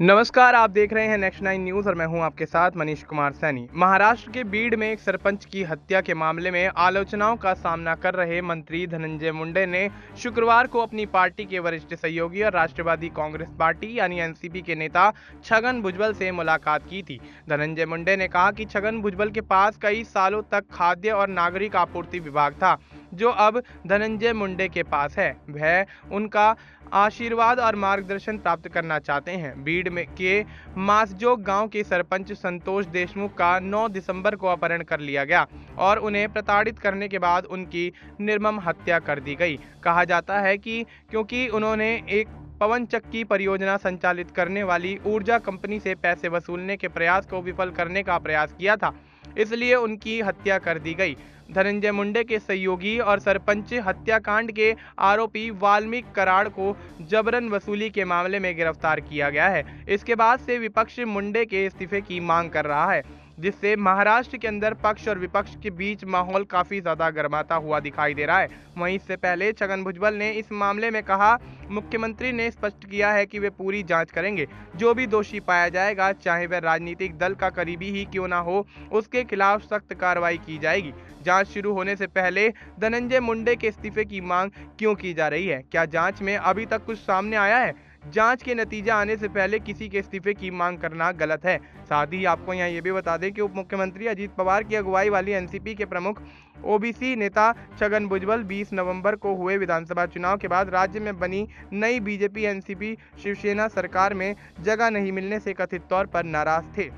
नमस्कार, आप देख रहे हैं नेक्स्ट 9 न्यूज़ और मैं हूं आपके साथ मनीष कुमार सैनी। महाराष्ट्र के बीड में एक सरपंच की हत्या के मामले में आलोचनाओं का सामना कर रहे मंत्री धनंजय मुंडे ने शुक्रवार को अपनी पार्टी के वरिष्ठ सहयोगी और राष्ट्रवादी कांग्रेस पार्टी यानी एनसीपी के नेता छगन भुजबल से मुलाकात की थी। धनंजय मुंडे ने कहा कि छगन भुजबल के पास कई सालों तक खाद्य और नागरिक आपूर्ति विभाग था, जो अब धनंजय मुंडे के पास है। वह उनका आशीर्वाद और मार्गदर्शन प्राप्त करना चाहते हैं। बीड में के मासजोग गांव के सरपंच संतोष देशमुख का 9 दिसंबर को अपहरण कर लिया गया और उन्हें प्रताड़ित करने के बाद उनकी निर्मम हत्या कर दी गई। कहा जाता है कि क्योंकि उन्होंने एक पवन चक्की परियोजना संचालित करने वाली ऊर्जा कंपनी से पैसे वसूलने के प्रयास को विफल करने का प्रयास किया था, इसलिए उनकी हत्या कर दी गई। धनंजय मुंडे के सहयोगी और सरपंच हत्याकांड के आरोपी वाल्मीकि कराड़ को जबरन वसूली के मामले में गिरफ्तार किया गया है। इसके बाद से विपक्ष मुंडे के इस्तीफे की मांग कर रहा है, जिससे महाराष्ट्र के अंदर पक्ष और विपक्ष के बीच माहौल काफी ज्यादा गर्माता हुआ दिखाई दे रहा है। वहीं इससे पहले छगन भुजबल ने इस मामले में कहा, मुख्यमंत्री ने स्पष्ट किया है कि वे पूरी जांच करेंगे। जो भी दोषी पाया जाएगा, चाहे वह राजनीतिक दल का करीबी ही क्यों ना हो, उसके खिलाफ सख्त कार्रवाई की जाएगी। जांच शुरू होने से पहले धनंजय मुंडे के इस्तीफे की मांग क्यों की जा रही है? क्या जांच में अभी तक कुछ सामने आया है? जांच के नतीजा आने से पहले किसी के इस्तीफे की मांग करना गलत है। साथ ही आपको यहाँ ये भी बता दें कि उप मुख्यमंत्री अजीत पवार की अगुवाई वाली एनसीपी के प्रमुख ओबीसी नेता छगन भुजबल 20 नवंबर को हुए विधानसभा चुनाव के बाद राज्य में बनी नई बीजेपी एनसीपी शिवसेना सरकार में जगह नहीं मिलने से कथित तौर पर नाराज थे।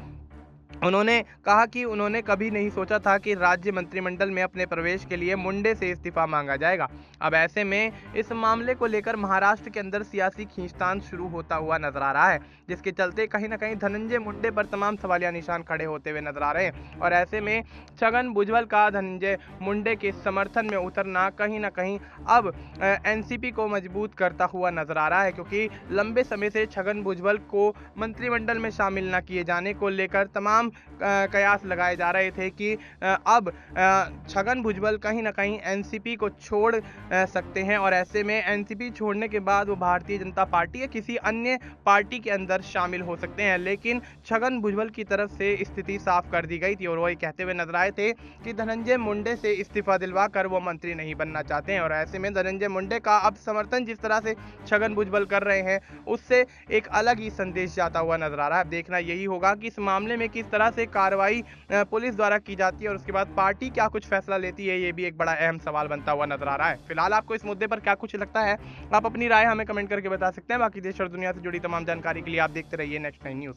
उन्होंने कहा कि उन्होंने कभी नहीं सोचा था कि राज्य मंत्रिमंडल में अपने प्रवेश के लिए मुंडे से इस्तीफा मांगा जाएगा। अब ऐसे में इस मामले को लेकर महाराष्ट्र के अंदर सियासी खींचतान शुरू होता हुआ नजर आ रहा है, जिसके चलते कहीं ना कहीं धनंजय मुंडे पर तमाम सवालिया निशान खड़े होते हुए नजर आ रहे हैं। और ऐसे में छगन भुजबल का धनंजय मुंडे के समर्थन में उतरना कहीं ना कहीं अब एनसीपी को मजबूत करता हुआ नजर आ रहा है, क्योंकि लंबे समय से छगन भुजबल को मंत्रिमंडल में शामिल न किए जाने को लेकर तमाम कयास लगाए जा रहे थे कि अब छगन भुजबल कहीं ना कहीं एनसीपी को छोड़ सकते हैं और ऐसे में एनसीपी छोड़ने के बाद वो भारतीय जनता पार्टी या किसी अन्य पार्टी के अंदर शामिल हो सकते हैं। लेकिन छगन भुजबल की तरफ से स्थिति साफ कर दी गई थी और वो ये कहते हुए नजर आए थे कि धनंजय मुंडे से इस्तीफा दिलवा कर वो मंत्री नहीं बनना चाहते हैं। और ऐसे में धनंजय मुंडे का अब समर्थन जिस तरह से छगन भुजबल कर रहे हैं, उससे एक अलग ही संदेश जाता हुआ नजर आ रहा है। अब देखना यही होगा कि इस मामले में किस तरह से कार्रवाई पुलिस द्वारा की जाती है और उसके बाद पार्टी क्या कुछ फैसला लेती है, ये भी एक बड़ा अहम सवाल बनता हुआ नजर आ रहा है। फिलहाल आपको इस मुद्दे पर क्या कुछ लगता है, आप अपनी राय हमें कमेंट करके बता सकते हैं। बाकी देश और दुनिया से जुड़ी तमाम जानकारी के लिए आप देखते रहिए नेक्स्ट 9 न्यूज़।